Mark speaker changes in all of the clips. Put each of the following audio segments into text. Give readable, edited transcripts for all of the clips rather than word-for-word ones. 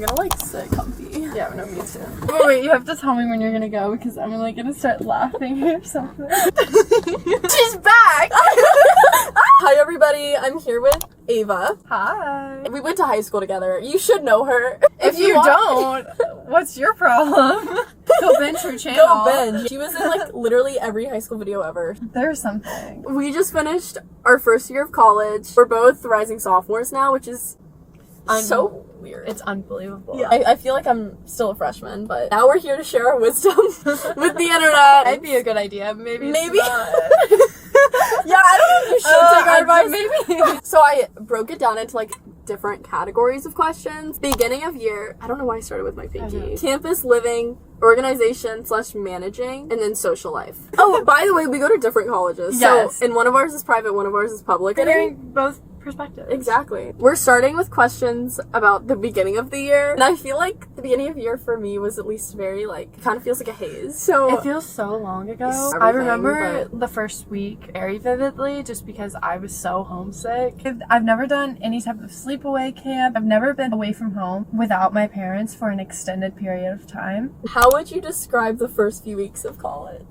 Speaker 1: gonna like sit comfy.
Speaker 2: Yeah, no, me too. Oh, wait, you have to tell me when you're gonna go because I'm like gonna start laughing or something.
Speaker 1: She's back! Hi everybody, I'm here with Ava.
Speaker 2: Hi.
Speaker 1: We went to high school together. You should know her.
Speaker 2: If you don't, what's your problem? Go binge her channel.
Speaker 1: Go binge. She was in like literally every high school video ever.
Speaker 2: There's something.
Speaker 1: We just finished our first year of college. We're both rising sophomores now, which is so weird.
Speaker 2: It's unbelievable.
Speaker 1: Yeah. I feel like I'm still a freshman, but now we're here to share our wisdom with the internet.
Speaker 2: Might be a good idea. Maybe.
Speaker 1: Yeah, I don't know if you should take our advice.
Speaker 2: Maybe.
Speaker 1: So I broke it down into like different categories of questions. Beginning of year, I don't know why I started with my pinky. Campus living, organization / managing, and then social life. Oh, by the way, we go to different colleges.
Speaker 2: Yes.
Speaker 1: So, and one of ours is private, one of ours is public.
Speaker 2: Considering both perspectives.
Speaker 1: Exactly. We're starting with questions about the beginning of the year. And I feel like the beginning of the year for me was at least very like, kind of feels like a haze. So
Speaker 2: it feels so long ago. I remember the first week very vividly just because I was so homesick. I've never done any type of sleepaway camp. I've never been away from home without my parents for an extended period of time.
Speaker 1: How would you describe the first few weeks of college?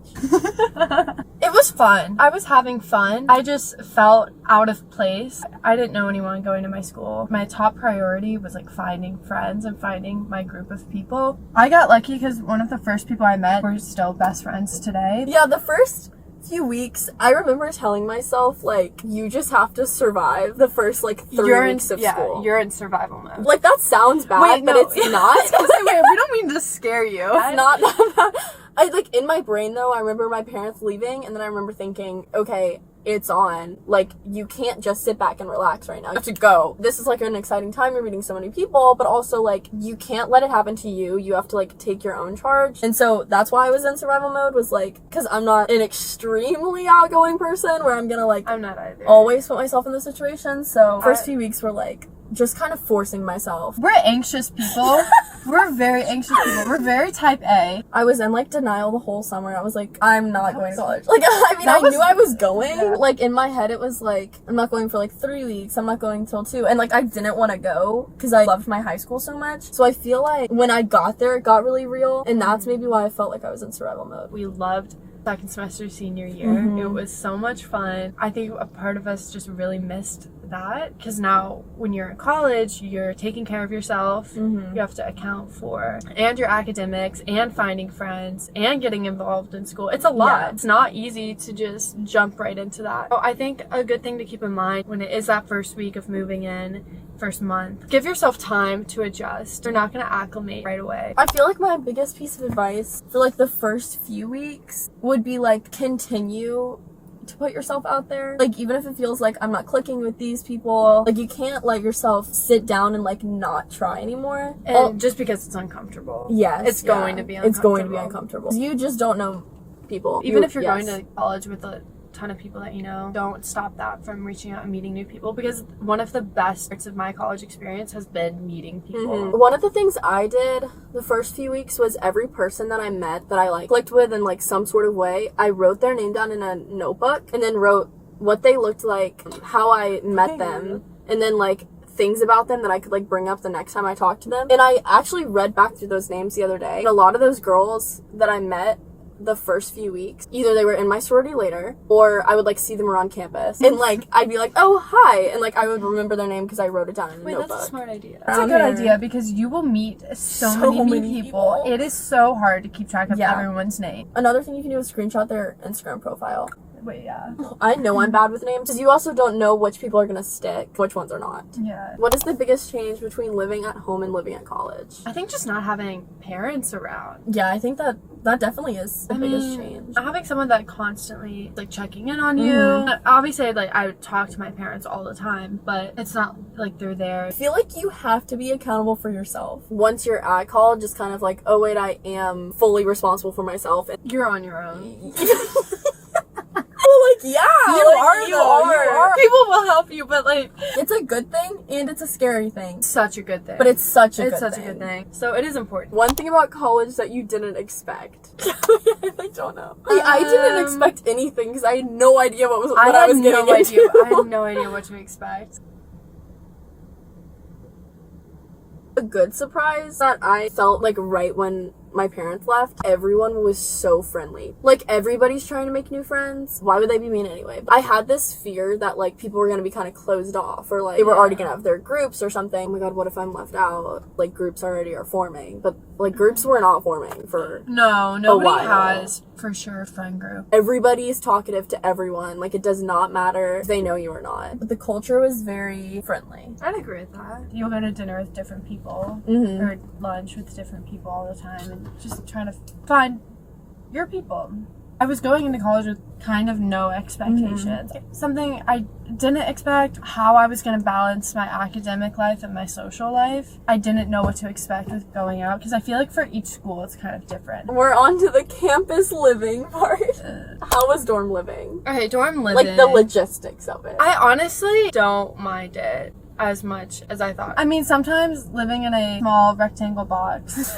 Speaker 2: It was fun. I was having fun. I just felt out of place. I didn't know anyone going to my school. My top priority was like finding friends and finding my group of people. I got lucky because one of the first people I met were still best friends today.
Speaker 1: Yeah, the first few weeks, I remember telling myself, like, you just have to survive the first, like, 3 weeks of school.
Speaker 2: Yeah, you're in survival mode.
Speaker 1: Like, that sounds bad, but it's not.
Speaker 2: Wait, we don't mean to scare you.
Speaker 1: It's not that bad. I, like, in my brain, though, I remember my parents leaving, and then I remember thinking, okay, it's on. Like, you can't just sit back and relax right now. You have to go. This is, like, an exciting time. You're meeting so many people, but also, like, you can't let it happen to you. You have to, like, take your own charge. And so that's why I was in survival mode, was, like, because I'm not an extremely outgoing person where I'm gonna, like,
Speaker 2: I'm not either.
Speaker 1: Always put myself in this situation. So first few weeks were, like, just kind of forcing myself.
Speaker 2: We're anxious people. We're very anxious people. We're very type A.
Speaker 1: I was in like denial the whole summer. I was like, I'm not going to college. Like, I mean, I knew I was going. Yeah. Like, in my head, it was like, I'm not going for like 3 weeks. I'm not going till 2. And like, I didn't want to go because I loved my high school so much. So I feel like when I got there, it got really real. And that's maybe why I felt like I was in survival mode.
Speaker 2: We loved second semester senior year. It was so much fun. I think a part of us just really missed that because now when you're in college, you're taking care of yourself. You have to account for and your academics and finding friends and getting involved in school. It's a lot. Yeah. It's not easy to just jump right into that. So I think a good thing to keep in mind when it is that first week of moving in, first month, give yourself time to adjust. You're not going to acclimate right away.
Speaker 1: I feel like my biggest piece of advice for like the first few weeks would be like continue to put yourself out there. Like, even if it feels like I'm not clicking with these people, like, you can't let yourself sit down and like not try anymore.
Speaker 2: And just because it's uncomfortable.
Speaker 1: Yes.
Speaker 2: It's going to be uncomfortable.
Speaker 1: It's going to be uncomfortable. You just don't know people.
Speaker 2: Even if you're going to college with a ton of people that you know, don't stop that from reaching out and meeting new people, because one of the best parts of my college experience has been meeting people.
Speaker 1: One of the things I did the first few weeks was every person that I met that I like clicked with in like some sort of way, I wrote their name down in a notebook and then wrote what they looked like, how I met them, and then like things about them that I could like bring up the next time I talked to them. And I actually read back through those names the other day. And a lot of those girls that I met the first few weeks, either they were in my sorority later or I would like see them around campus and like I'd be like, oh hi, and like I would remember their name because I wrote it down in a notebook.
Speaker 2: That's a smart idea. That's a good idea because you will meet so many people. It is so hard to keep track of everyone's name.
Speaker 1: Another thing you can do is screenshot their Instagram profile.
Speaker 2: Wait, yeah.
Speaker 1: I know I'm bad with names because you also don't know which people are gonna stick, which ones are not.
Speaker 2: Yeah.
Speaker 1: What is the biggest change between living at home and living at college?
Speaker 2: I think just not having parents around.
Speaker 1: Yeah, I think that definitely is the biggest change.
Speaker 2: Having someone that constantly like checking in on you. Obviously, like I would talk to my parents all the time, but it's not like they're there.
Speaker 1: I feel like you have to be accountable for yourself. Once you're at college, it's kind of like, oh wait, I am fully responsible for myself. And
Speaker 2: you're on your own.
Speaker 1: Like, yeah,
Speaker 2: you are. People will help you, but like,
Speaker 1: it's a good thing and it's a scary thing.
Speaker 2: Such a good thing.
Speaker 1: But it's such a
Speaker 2: good thing. So it is important.
Speaker 1: One thing about college that you didn't expect. I don't know. I didn't expect anything because I had no idea what I was getting into.
Speaker 2: I had no idea what to expect.
Speaker 1: A good surprise that I felt like right when my parents left, everyone was so friendly. Like, everybody's trying to make new friends. Why would they be mean anyway? I had this fear that, like, people were gonna be kind of closed off, or, like, they were already gonna have their groups or something. Oh my god, what if I'm left out? Like, groups already are forming. But, like, groups were not forming for
Speaker 2: No, nobody has, for sure, a friend group.
Speaker 1: Everybody's talkative to everyone. Like, it does not matter if they know you or not. But the culture was very friendly.
Speaker 2: I'd agree with that. You'll go to dinner with different people,
Speaker 1: Mm-hmm.
Speaker 2: or lunch with different people all the time, and just trying to find your people. I was going into college with kind of no expectations. Something I didn't expect, how I was going to balance my academic life and my social life. I didn't know what to expect with going out, because I feel like for each school it's kind of different.
Speaker 1: We're on to the campus living part. How was dorm living?
Speaker 2: Okay, dorm living.
Speaker 1: Like, the logistics of it.
Speaker 2: I honestly don't mind it as much as I thought. I mean, sometimes living in a small rectangle box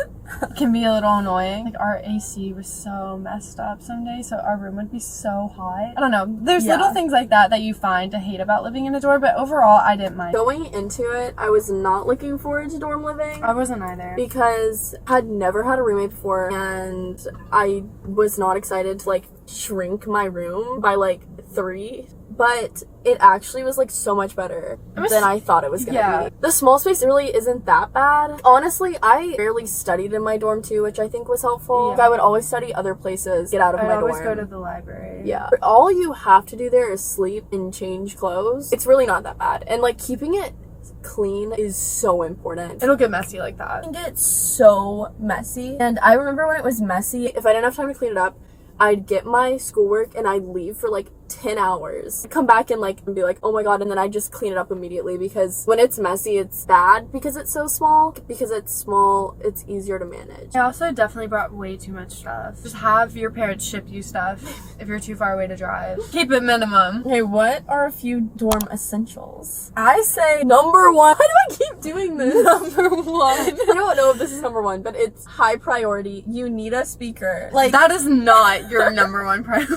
Speaker 2: can be a little annoying. Like, our AC was so messed up some days, so our room would be so hot. I don't know. There's little things like that you find to hate about living in a dorm, but overall, I didn't mind.
Speaker 1: Going into it, I was not looking forward to dorm living.
Speaker 2: I wasn't either.
Speaker 1: Because I had never had a roommate before, and I was not excited to, like, shrink my room by, like, 3. But it actually was, like, so much better than I thought it was gonna be. The small space really isn't that bad. Honestly, I rarely studied in my dorm too, which I think was helpful. I would always study other places, get out of my dorm.
Speaker 2: I always go to the library.
Speaker 1: Yeah. All you have to do there is sleep and change clothes. It's really not that bad. And, like, keeping it clean is so important.
Speaker 2: It'll get messy like that.
Speaker 1: It can get so messy. And I remember when it was messy, if I didn't have time to clean it up, I'd get my schoolwork and I'd leave for like 10 hours. I'd come back and be like, oh my god, and then I'd just clean it up immediately, because when it's messy, it's bad because it's so small. Because it's small, it's easier to manage.
Speaker 2: I also definitely brought way too much stuff. Just have your parents ship you stuff if you're too far away to drive. Keep it minimum.
Speaker 1: Okay, what are a few dorm essentials? I say number 1. Why do I keep doing this? Number 1. I don't know if this is number 1, but it's high priority. You need a speaker.
Speaker 2: Like, that is not your number 1 priority.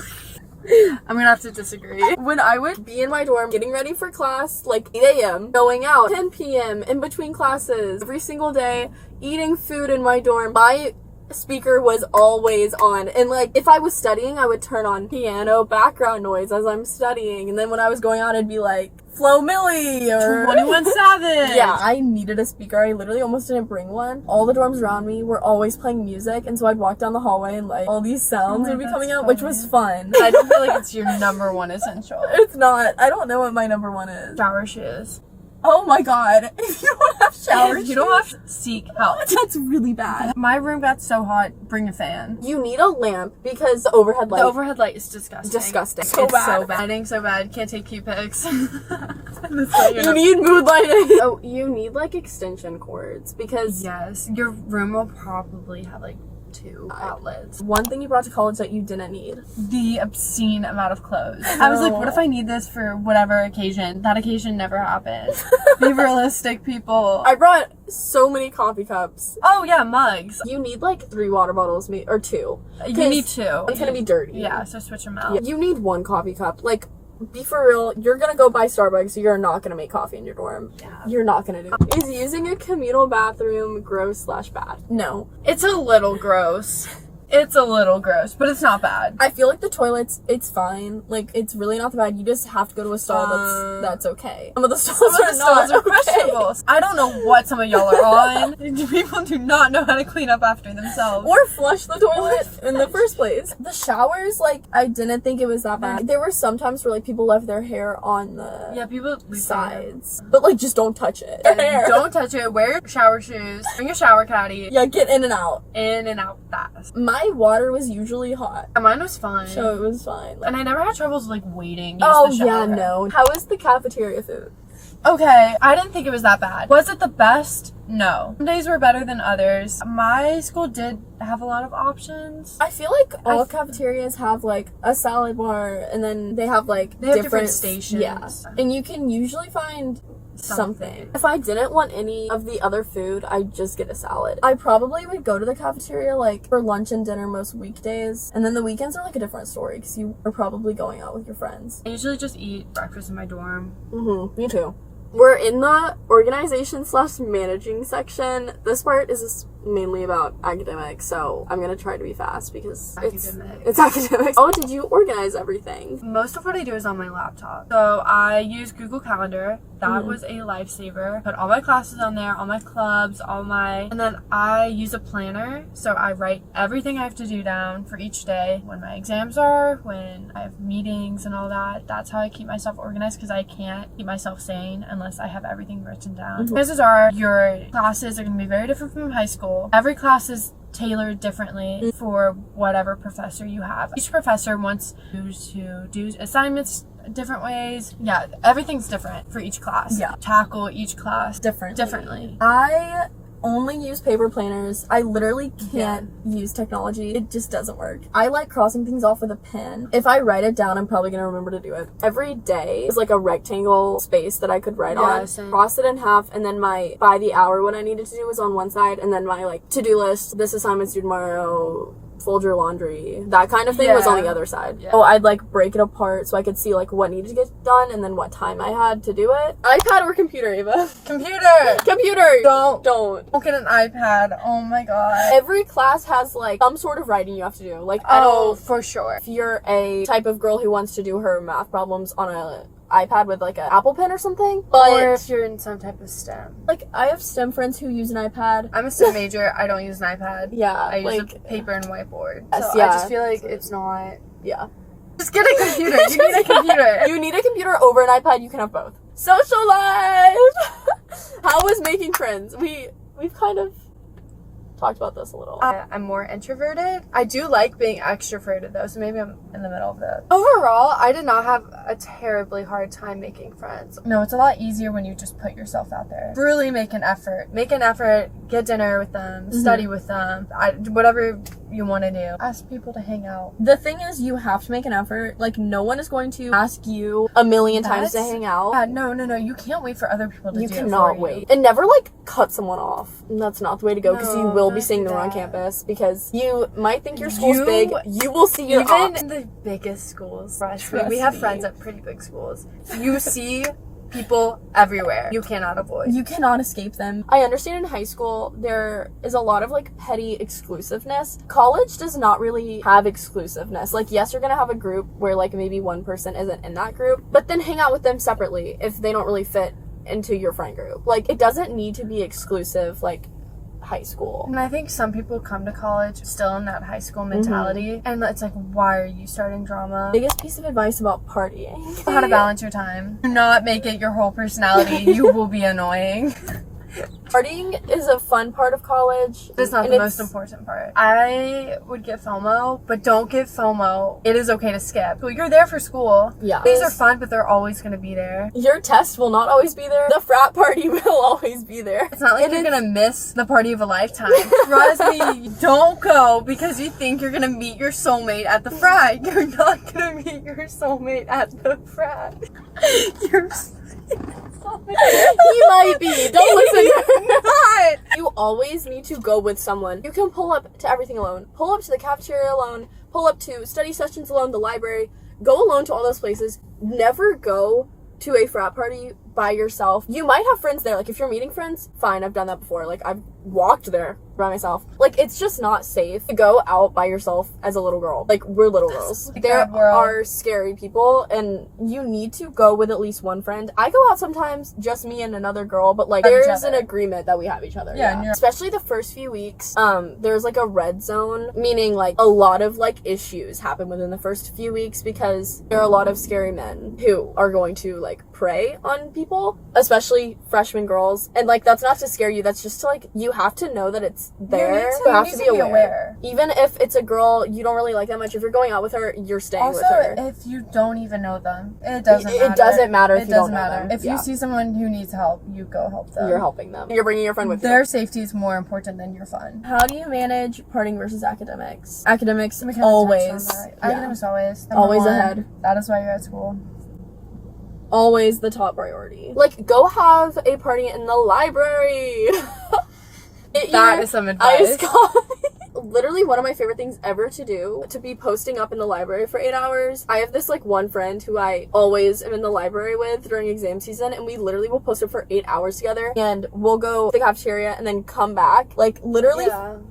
Speaker 2: I'm gonna have to disagree.
Speaker 1: When I would be in my dorm getting ready for class, like 8 a.m., going out 10 p.m. in between classes, every single day, eating food in my dorm, my speaker was always on. And like, if I was studying, I would turn on piano background noise as I'm studying. And then when I was going out, it'd be like Flo Milli or
Speaker 2: 21 Savage.
Speaker 1: Yeah, I needed a speaker. I literally almost didn't bring one. All the dorms around me were always playing music, and so I'd walk down the hallway and like all these sounds would be coming out, which was fun.
Speaker 2: I don't feel like it's your number 1 essential.
Speaker 1: It's not. I don't know what my number 1 is.
Speaker 2: Shower shoes.
Speaker 1: Oh my god. If you don't have shower shoes,
Speaker 2: you don't have to seek help.
Speaker 1: That's really bad.
Speaker 2: My room got so hot, bring a fan.
Speaker 1: You need a lamp because the overhead light.
Speaker 2: The overhead light is disgusting.
Speaker 1: Disgusting.
Speaker 2: So it's bad. So bad. Lighting so bad. Can't take cute pics.
Speaker 1: You need mood lighting. Oh, you need like extension cords because
Speaker 2: yes, your room will probably have like 2 outlets.
Speaker 1: One thing you brought to college that you didn't need.
Speaker 2: The obscene amount of clothes. I was like, what if I need this for whatever occasion? That occasion never happened. Be realistic, people.
Speaker 1: I brought so many coffee cups.
Speaker 2: Oh yeah, mugs.
Speaker 1: You need like 3 water bottles, or 2.
Speaker 2: You need 2.
Speaker 1: It's gonna be dirty.
Speaker 2: Yeah, so switch them out.
Speaker 1: You need 1 coffee cup. Like, be for real, you're gonna go buy Starbucks, so you're not gonna make coffee in your dorm. Yeah. You're not gonna do it. Is using a communal bathroom gross/bad? No.
Speaker 2: It's a little gross. It's a little gross, but it's not bad.
Speaker 1: I feel like the toilets, it's fine. Like, it's really not that bad. You just have to go to a stall that's okay. Some of the stalls are
Speaker 2: questionable. I don't know what some of y'all are on. People do not know how to clean up after themselves.
Speaker 1: Or flush the toilet in the first place. The showers, like, I didn't think it was that bad. There were some times where, like, people left their hair on the
Speaker 2: people
Speaker 1: sides. But, like, just don't touch it.
Speaker 2: Don't touch it. Wear your shower shoes. Bring a shower caddy.
Speaker 1: Yeah, get in and out.
Speaker 2: In and out fast.
Speaker 1: My water was usually hot.
Speaker 2: And mine was fine.
Speaker 1: So it was fine.
Speaker 2: And I never had troubles like waiting.
Speaker 1: Oh yeah, no. How was the cafeteria food?
Speaker 2: Okay, I didn't think it was that bad. Was it the best? No. Some days were better than others. My school did have a lot of options.
Speaker 1: I feel like all cafeterias have like a salad bar, and then they have like different
Speaker 2: stations.
Speaker 1: Yeah. And you can usually find something. If I didn't want any of the other food, I'd just get a salad. I probably would go to the cafeteria like for lunch and dinner most weekdays, and then the weekends are like a different story because you are probably going out with your friends.
Speaker 2: I usually just eat breakfast in my dorm.
Speaker 1: Me too. we're in the organization/managing section. This part is mainly about academics, so I'm gonna try to be fast because it's academics. Oh, did you organize everything?
Speaker 2: Most of what I do is on my laptop. So I use Google Calendar. That was a lifesaver. Put all my classes on there, all my clubs, and then I use a planner. So I write everything I have to do down for each day, when my exams are, when I have meetings and all that. That's how I keep myself organized, because I can't keep myself sane unless I have everything written down. Chances are your classes are going to be very different from high school. Every class is tailored differently for whatever professor you have. Each professor wants you to do assignments different ways. Yeah, everything's different for each class.
Speaker 1: Yeah.
Speaker 2: Tackle each class differently.
Speaker 1: I only use paper planners. I literally can't use technology. It just doesn't work. I like crossing things off with a pen. If I write it down, I'm probably gonna remember to do it. Every day is like a rectangle space that I could write on.
Speaker 2: Same.
Speaker 1: Cross it in half, and then my by the hour what I needed to do was on one side, and then my like to-do list, this assignment's due tomorrow, fold your laundry, that kind of thing was on the other side. So I'd like break it apart so I could see like what needed to get done and then what time I had to do it. iPad or computer, Ava? Computer! Don't
Speaker 2: get an iPad. Oh my god.
Speaker 1: Every class has like some sort of writing you have to do. Like
Speaker 2: for sure.
Speaker 1: If you're a type of girl who wants to do her math problems on a iPad with like an Apple Pen or something,
Speaker 2: or if you're in some type of STEM.
Speaker 1: Like I have STEM friends who use an iPad.
Speaker 2: I'm a STEM major. I don't use an iPad.
Speaker 1: I
Speaker 2: use a paper and whiteboard.
Speaker 1: Yes,
Speaker 2: so I just feel like it's not.
Speaker 1: Just
Speaker 2: get a computer. You need a computer.
Speaker 1: You need a computer over an iPad. You can have both. Social life. How was making friends? We've kind of talked about this a little.
Speaker 2: I'm more introverted. I do like being extroverted though, so maybe I'm in the middle of that. Overall, I did not have a terribly hard time making friends. No, it's a lot easier when you just put yourself out there. Really make an effort. Get dinner with them, study with them, whatever you want to do. Ask people to hang out.
Speaker 1: The thing is, you have to make an effort. Like, no one is going to ask you a million times to hang out.
Speaker 2: No. You can't wait for other people to do it for you.
Speaker 1: You cannot wait. And never, like, cut someone off. And that's not the way to go, because you will be seeing them on campus, because you might think your school's big. You will see your
Speaker 2: Even in the biggest schools. We have friends at pretty big schools. You see people everywhere. You cannot avoid.
Speaker 1: You cannot escape them. I understand in high school there is a lot of like petty exclusiveness. College does not really have exclusiveness. Like, yes, you're gonna have a group where like maybe one person isn't in that group, but then hang out with them separately if they don't really fit into your friend group. Like, it doesn't need to be exclusive like high school.
Speaker 2: And I think some people come to college still in that high school mentality, and it's like, why are you starting drama?
Speaker 1: Biggest piece of advice about partying:
Speaker 2: how to balance your time. Do not make it your whole personality. You will be annoying.
Speaker 1: Partying is a fun part of college.
Speaker 2: It's not the most important part. I would get FOMO, but don't get FOMO. It is okay to skip. Well, you're there for school.
Speaker 1: Yeah.
Speaker 2: These are fun, but they're always going to be there.
Speaker 1: Your test will not always be there. The frat party will always be there.
Speaker 2: It's not like you're going to miss the party of a lifetime. Trust me, don't go because you think you're going to meet your soulmate at the frat. You're not going to meet your soulmate at the frat.
Speaker 1: He might be. Don't listen to her. You always need to go with someone. You can pull up to everything alone. Pull up to the cafeteria alone. Pull up to study sessions alone, the library. Go alone to all those places. Never go to a frat party by yourself. You might have friends there. Like, if you're meeting friends, fine. I've done that before. Like, I've walked there by myself. Like, it's just not safe to go out by yourself as a little girl. Like, we're little girls. There are scary people, and you need to go with at least one friend. I go out sometimes, just me and another girl, but like, there's an agreement that we have each other. Yeah. Especially the first few weeks, there's like a red zone, meaning like a lot of like issues happen within the first few weeks because there are a lot of scary men who are going to like prey on people, especially freshman girls. And like, that's not to scare you, that's just to like, you have to know that it's there. You have to be aware. Even if it's a girl you don't really like that much, if you're going out with her, you're staying with her.
Speaker 2: If you don't even know them, it doesn't matter.
Speaker 1: It doesn't matter if you don't know them.
Speaker 2: If you see someone who needs help, you go help them.
Speaker 1: You're helping them. You're bringing your friend with you.
Speaker 2: Their safety is more important than your fun.
Speaker 1: How do you manage partying versus academics? Academics always.
Speaker 2: Academics always.
Speaker 1: Always ahead.
Speaker 2: That is why you're at school.
Speaker 1: Always the top priority. Like, go have a party in the library.
Speaker 2: That is some advice.
Speaker 1: literally one of my favorite things ever to do, to be posting up in the library for 8 hours. I have this like one friend who I always am in the library with during exam season, and we literally will post up for 8 hours together, and we'll go to the cafeteria and then come back, like literally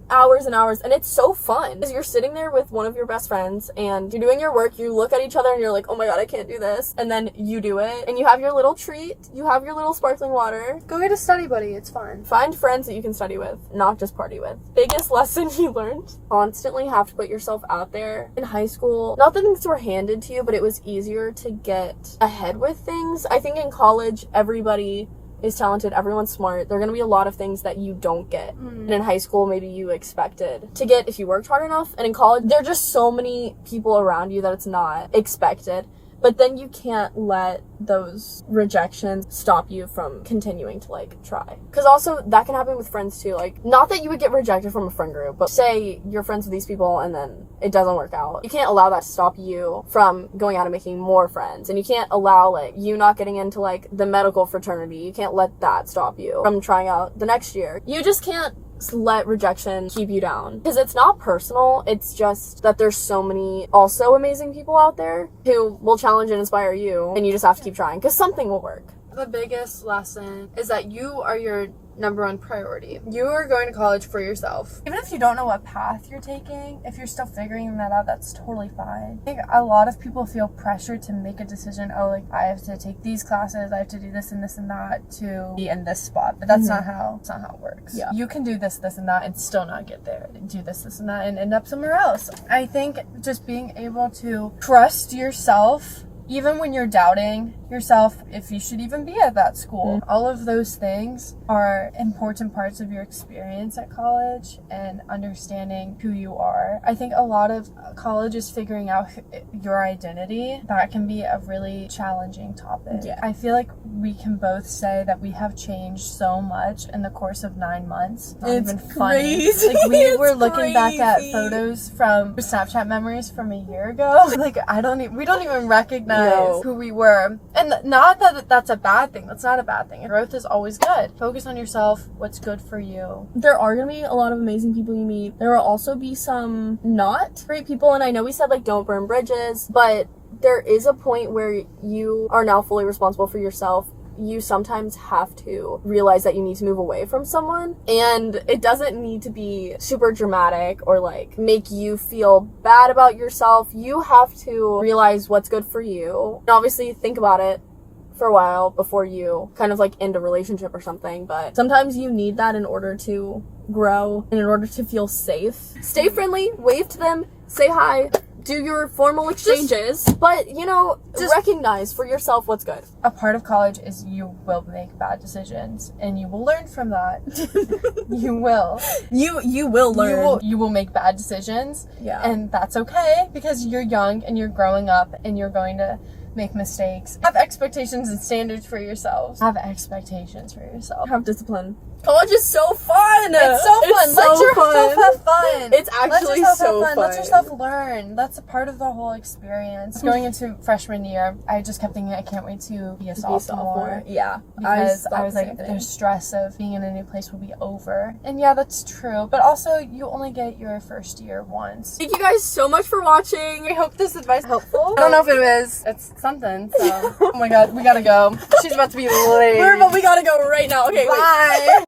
Speaker 1: hours and hours, and it's so fun because you're sitting there with one of your best friends and you're doing your work, you look at each other and you're like, oh my god, I can't do this, and then you do it, and you have your little treat, you have your little sparkling water.
Speaker 2: Go get a study buddy, it's fun.
Speaker 1: Find friends that you can study with, not just party with. Biggest lesson you learned: constantly have to put yourself out there. In high school, not that things were handed to you, but it was easier to get ahead with things. I think in college, everybody is talented, everyone's smart. There are going to be a lot of things that you don't get. And in high school, maybe you expected to get if you worked hard enough. And in college, there are just so many people around you that it's not expected. But then you can't let those rejections stop you from continuing to like try. Because also that can happen with friends too. Like, not that you would get rejected from a friend group, but say you're friends with these people and then it doesn't work out. You can't allow that to stop you from going out and making more friends. And you can't allow like you not getting into like the medical fraternity. You can't let that stop you from trying out the next year. You just can't let rejection keep you down, because it's not personal, it's just that there's so many also amazing people out there who will challenge and inspire you, and you just have to keep trying because something will work.
Speaker 2: The biggest lesson is that you are your number one priority. You are going to college for yourself. Even if you don't know what path you're taking, if you're still figuring that out, that's totally fine. I think a lot of people feel pressure to make a decision. Oh, like, I have to take these classes, I have to do this and this and that to be in this spot. But that's not how it works.
Speaker 1: Yeah.
Speaker 2: You can do this, this and that and still not get there. Do this, this and that and end up somewhere else. I think just being able to trust yourself even when you're doubting yourself if you should even be at that school. All of those things are important parts of your experience at college and understanding who you are. I think a lot of college is figuring out your identity. That can be a really challenging topic.
Speaker 1: Yeah.
Speaker 2: I feel like we can both say that we have changed so much in the course of 9 months. Not
Speaker 1: It's
Speaker 2: even funny.
Speaker 1: crazy.
Speaker 2: Like, we
Speaker 1: It's
Speaker 2: were looking back at
Speaker 1: crazy.
Speaker 2: photos from Snapchat memories from a year ago. Like, we don't even recognize who we were. And not that that's a bad thing. That's not a bad thing. Growth is always good. Focus on yourself, what's good for you.
Speaker 1: There are going to be a lot of amazing people you meet. There will also be some not great people, and I know we said like don't burn bridges, but there is a point where you are now fully responsible for yourself. You sometimes have to realize that you need to move away from someone, and it doesn't need to be super dramatic or like make you feel bad about yourself. You have to realize what's good for you, and obviously think about it for a while before you kind of like end a relationship or something. But sometimes you need that in order to grow and in order to feel safe. Stay friendly, wave to them, say hi, do your formal exchanges, but you know, just recognize for yourself what's good.
Speaker 2: A part of college is you will make bad decisions, and you will learn from that. You will.
Speaker 1: You will learn.
Speaker 2: You will make bad decisions.
Speaker 1: Yeah.
Speaker 2: And that's okay, because you're young and you're growing up and you're going to make mistakes. Have expectations and standards for yourselves. Have expectations for yourself.
Speaker 1: Have discipline. College is so fun.
Speaker 2: It's so fun.
Speaker 1: It's
Speaker 2: Let
Speaker 1: so
Speaker 2: yourself
Speaker 1: fun.
Speaker 2: have fun.
Speaker 1: It's actually so fun.
Speaker 2: Let yourself learn. That's a part of the whole experience. Going into freshman year, I just kept thinking I can't wait to be a sophomore.
Speaker 1: Yeah.
Speaker 2: Because I was like, the stress of being in a new place will be over. And yeah, that's true. But also, you only get your first year once.
Speaker 1: Thank you guys so much for watching.
Speaker 2: I hope this advice is helpful. I don't know if it is. It's something. So. Oh my god, we gotta go. She's about to be late.
Speaker 1: We gotta go right now. Okay,
Speaker 2: bye.